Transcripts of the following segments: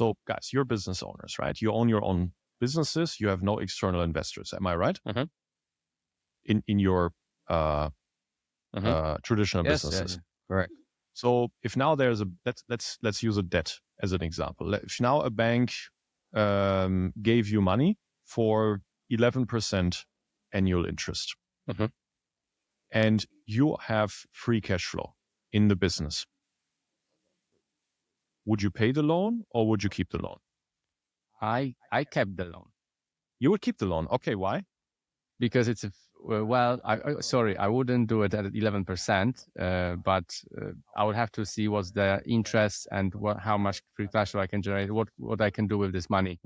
So guys, you're business owners, right? You own your own businesses. You have no external investors. Am I right? Mm-hmm. In your traditional Yes, businesses. yeah. Correct. So if now there's let's use a debt as an example. If now a bank gave you money for 11% annual interest, and you have free cash flow in the business, would you pay the loan or would you keep the loan? I kept the loan. You would keep the loan. Okay, why? Because it's I wouldn't do it at 11%, but I would have to see what's the interest and how much free cash flow I can generate, what I can do with this money.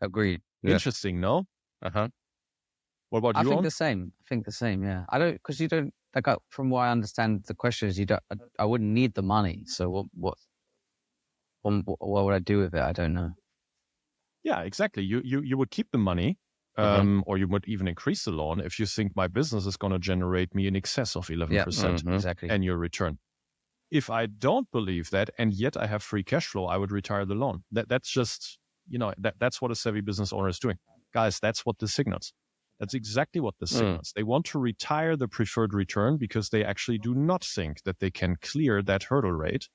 Agreed. Interesting, no? What about you? I think the same. Yeah, I don't, because you don't, like, from what I understand, the question is, I wouldn't need the money. So what would I do with it? I don't know. Yeah, exactly. You would keep the money, or you would even increase the loan if you think my business is going to generate me in excess of 11% exactly. annual return. If I don't believe that, and yet I have free cash flow, I would retire the loan. That's just, that's what a savvy business owner is doing. Guys, that's what this signals. That's exactly what this signals. They want to retire the preferred return because they actually do not think that they can clear that hurdle rate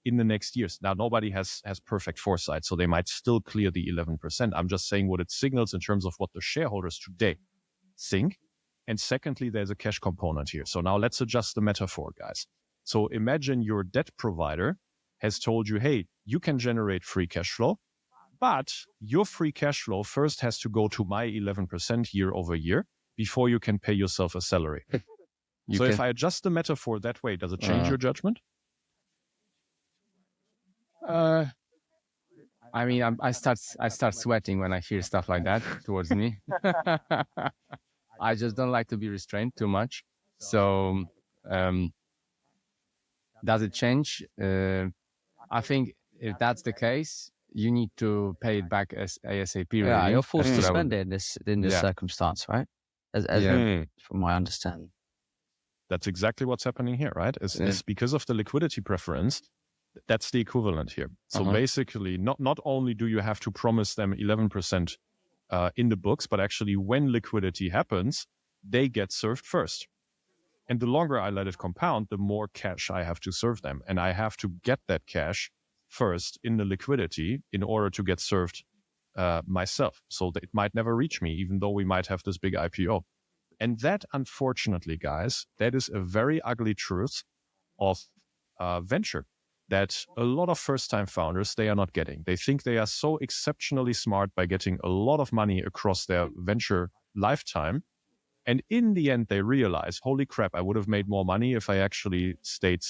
in the next years. Now, nobody has perfect foresight, so they might still clear the 11%. I'm just saying what it signals in terms of what the shareholders today think. And secondly, there's a cash component here. So now let's adjust the metaphor, guys. So imagine your debt provider has told you, hey, you can generate free cash flow, but your free cash flow first has to go to my 11% year over year before you can pay yourself a salary. If I adjust the metaphor that way, does it change your judgment? I mean, I start sweating when I hear stuff like that towards me. I just don't like to be restrained too much. So, does it change? I think if that's the case, you need to pay it back as ASAP. Really. Yeah, you're forced to spend it in this circumstance, right? As from my understanding. That's exactly what's happening here, right? It's because of the liquidity preference. That's the equivalent here. So basically, not only do you have to promise them 11% in the books, but actually when liquidity happens, they get served first. And the longer I let it compound, the more cash I have to serve them. And I have to get that cash first in the liquidity in order to get served myself. So that it might never reach me, even though we might have this big IPO. And that, unfortunately, guys, that is a very ugly truth of venture that a lot of first-time founders, they are not getting. They think they are so exceptionally smart by getting a lot of money across their venture lifetime. And in the end, they realize, holy crap, I would have made more money if I actually stayed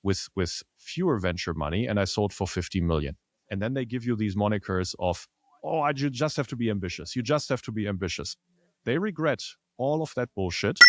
with fewer venture money and I sold for 50 million. And then they give you these monikers of, you just have to be ambitious. You just have to be ambitious. They regret all of that bullshit